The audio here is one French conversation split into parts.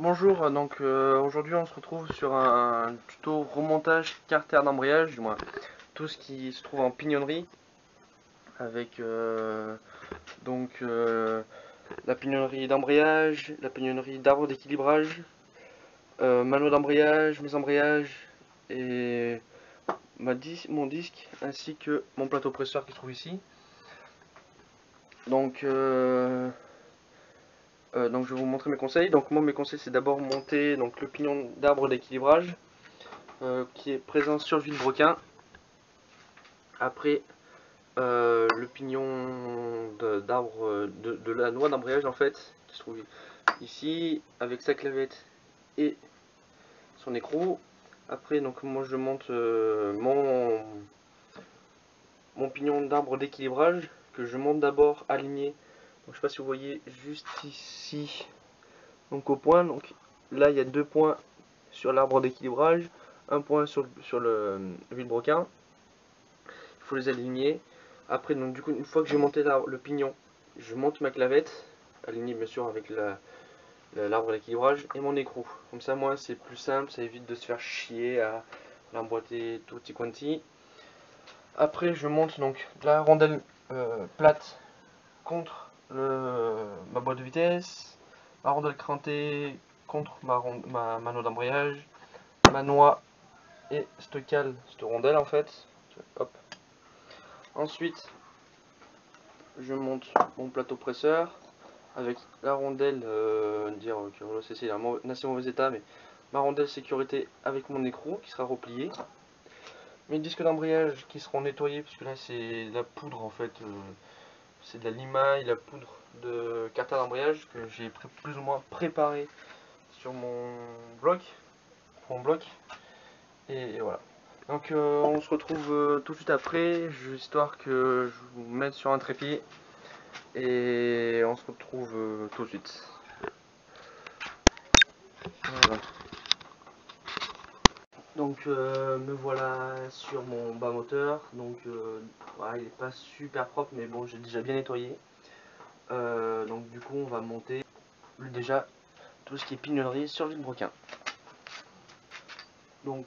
Bonjour, aujourd'hui on se retrouve sur un tuto remontage carter d'embrayage, du moins tout ce qui se trouve en pignonnerie avec la pignonnerie d'embrayage, la pignonnerie d'arbre d'équilibrage, mano d'embrayage, mes embrayages et mon disque ainsi que mon plateau presseur qui se trouve ici. Donc je vais vous montrer mes conseils. Donc moi mes conseils c'est d'abord monter le pignon d'arbre d'équilibrage qui est présent sur le vilebrequin. Après le pignon d'arbre de la noix d'embrayage en fait qui se trouve ici avec sa clavette et son écrou. Après donc moi je monte mon pignon d'arbre d'équilibrage que je monte d'abord aligné. Donc, je sais pas si vous voyez juste ici donc au point. Donc là il y a deux points sur l'arbre d'équilibrage, un point sur le vilebrequin. Il faut les aligner. Après donc du coup une fois que j'ai monté le pignon, je monte ma clavette alignée bien sûr avec l'arbre d'équilibrage et mon écrou. Comme ça moi c'est plus simple, ça évite de se faire chier à l'emboîter tutti quanti. Après je monte donc la rondelle plate contre ma boîte de vitesse, ma rondelle crantée contre ma mano d'embrayage, ma noix et cette cale, cette rondelle en fait. Hop. Ensuite je monte mon plateau presseur avec la rondelle, c'est en assez mauvais état, mais ma rondelle sécurité avec mon écrou qui sera replié. Mes disques d'embrayage qui seront nettoyés, puisque là c'est la poudre en fait, c'est de la limaille, la poudre de carter d'embrayage que j'ai plus ou moins préparé sur mon bloc. Et voilà. Donc on se retrouve tout de suite après, histoire que je vous mette sur un trépied. Et on se retrouve tout de suite. Voilà. Donc me voilà sur mon bas moteur. Donc voilà, il n'est pas super propre, mais bon, j'ai déjà bien nettoyé. Donc du coup, on va monter déjà tout ce qui est pignonnerie sur le vilebrequin. Donc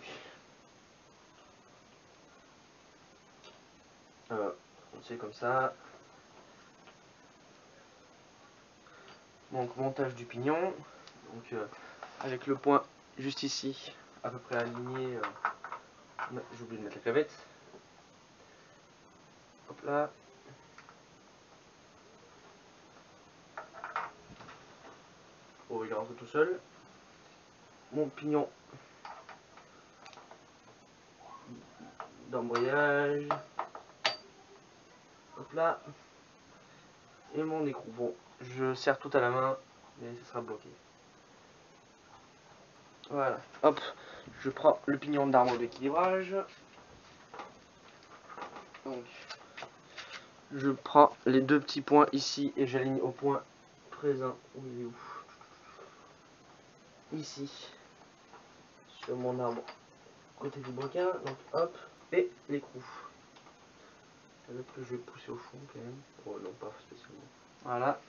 c'est comme ça. Donc montage du pignon. Donc avec le point juste ici, à peu près aligné. J'ai oublié de mettre la clavette. Hop là. Oh, il rentre tout seul. Mon pignon d'embrayage. Hop là. Et mon écrou. Bon, je serre tout à la main, mais ce sera bloqué. Voilà. Hop. Je prends le pignon d'arbre d'équilibrage. Donc, je prends les deux petits points ici et j'aligne au point présent. Où il est où? Ici. Sur mon arbre côté du broquin. Donc hop. Et l'écrou. Peut-être que je vais pousser au fond quand même. Oh non, pas spécialement. Voilà.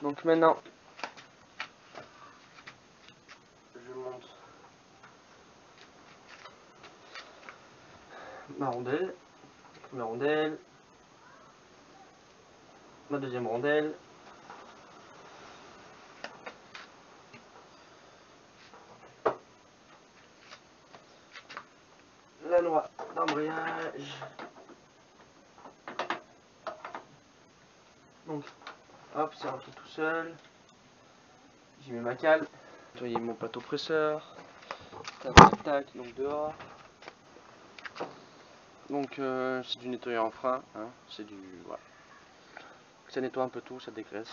Donc maintenant, je monte ma rondelle. Ma rondelle. Ma deuxième rondelle. La noix d'embrayage. Donc, hop, c'est rentré tout seul. J'y mets ma cale. Nettoyer mon plateau presseur. Tac, tac, tac, donc dehors. Donc, c'est du nettoyant en frein. Hein, c'est du. Voilà. Ça nettoie un peu tout, ça dégraisse.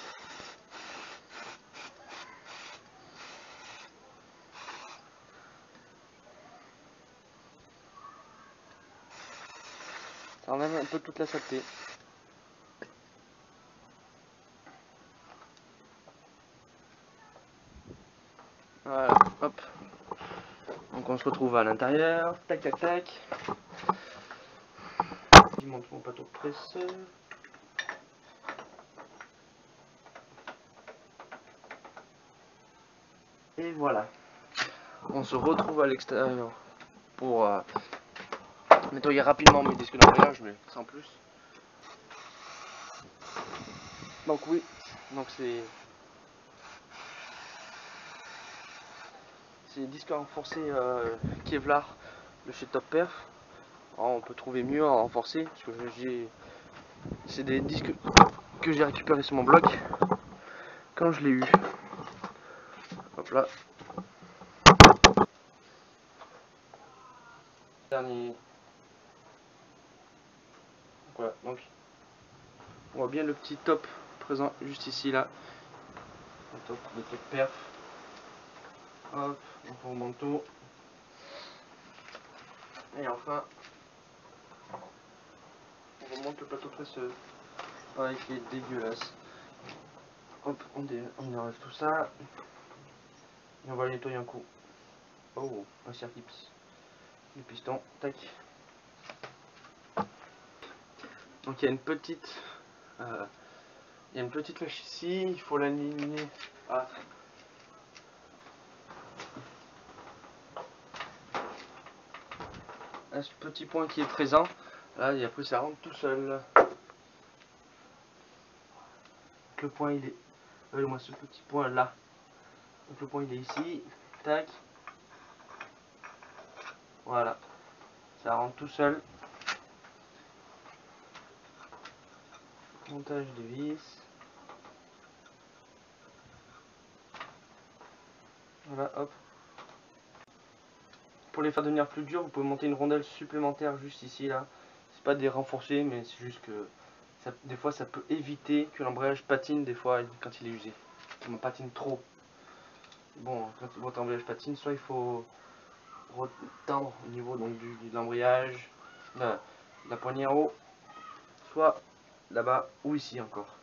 Ça enlève un peu toute la saleté. Voilà, hop. Donc on se retrouve à l'intérieur. Tac, tac, tac. Je monte mon plateau presseur. Et voilà. On se retrouve à l'extérieur pour nettoyer rapidement mes disques d'embrayage, mais sans plus. Donc oui, donc c'est disques renforcés Kevlar de chez Top Perf. Alors, on peut trouver mieux en renforcé, parce que c'est des disques que j'ai récupérés sur mon blog quand je l'ai eu. Hop là. Dernier. Voilà, donc on voit bien le petit top présent juste ici là. Le top perf. Hop, on remonte manteau. Et enfin, on remonte le plateau presseux. Pareil qui est dégueulasse. Hop, on enlève tout ça. Et on va le nettoyer un coup. Oh, un circlips. Le piston, tac. Donc il y a une petite mèche ici, il faut l'aligner à ce petit point qui est présent. Là, et après ça rentre tout seul. Donc, le point il est, moi ce petit point là. Donc le point il est ici, tac. Voilà, ça rentre tout seul. Montage de vis. Voilà, hop. Pour les faire devenir plus durs, vous pouvez monter une rondelle supplémentaire juste ici là. C'est pas des renforcés, mais c'est juste que des fois ça peut éviter que l'embrayage patine des fois quand il est usé. On patine trop. Bon, quand votre embrayage patine, soit il faut retendre au niveau donc, de l'embrayage, la poignée en haut, soit là-bas ou ici encore.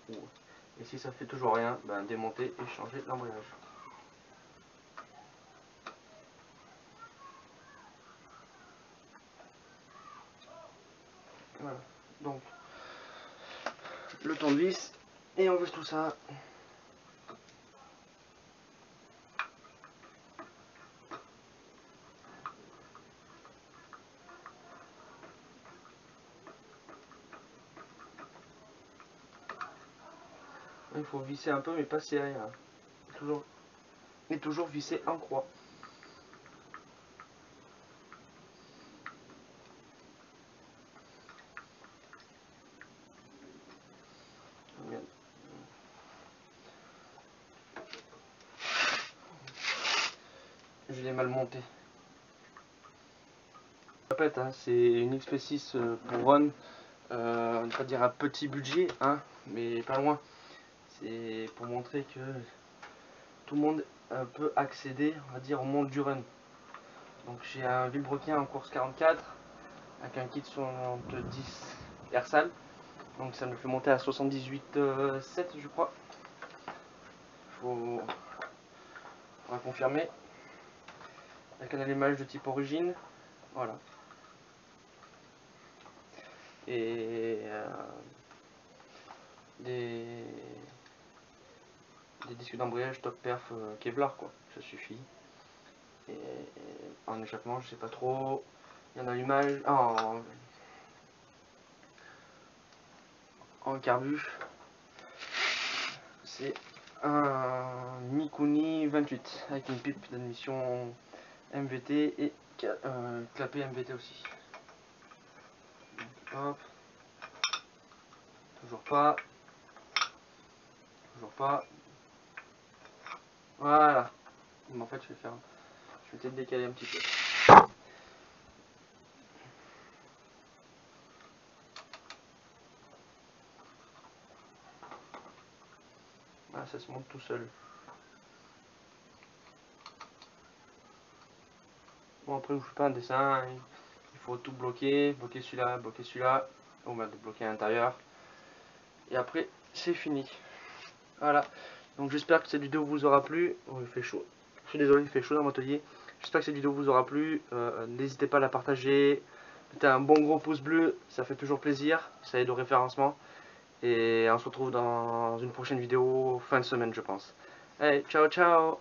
Et si ça fait toujours rien, ben, démonter et changer l'embrayage. Voilà, donc le tournevis et on veut tout ça. Il faut visser un peu mais pas serré. Hein. Toujours visser en croix. Je l'ai mal monté. Je répète, hein, c'est une XP6 pour Run. On ne va pas dire un petit budget, hein, mais pas loin. C'est pour montrer que tout le monde peut accéder, on va dire, au monde du run. Donc j'ai un Villebrequin en course 44 avec un kit 70 Ersal. Donc ça me fait monter à 78,7 je crois. Faudra confirmer. Avec un allumage de type origine. Voilà. Et des disques d'embrayage top perf Kevlar quoi. Ça suffit. Et en échappement je sais pas trop. Il y a un allumage. En carbu. C'est un Mikuni 28 avec une pipe d'admission MVT et clapet MVT aussi. Donc, hop. Toujours pas. Toujours pas. Voilà. Mais en fait je vais peut-être décaler un petit peu. Voilà, ça se monte tout seul. Bon après je vous fais pas un dessin, il faut tout bloquer celui-là, bloquer celui-là, on va débloquer à l'intérieur. Et après c'est fini. Voilà. Donc j'espère que cette vidéo vous aura plu. Oh, il fait chaud. Je suis désolé, il fait chaud dans mon atelier. J'espère que cette vidéo vous aura plu. N'hésitez pas à la partager. Mettez un bon gros pouce bleu, ça fait toujours plaisir. Ça aide au référencement. Et on se retrouve dans une prochaine vidéo fin de semaine, je pense. Allez, ciao ciao!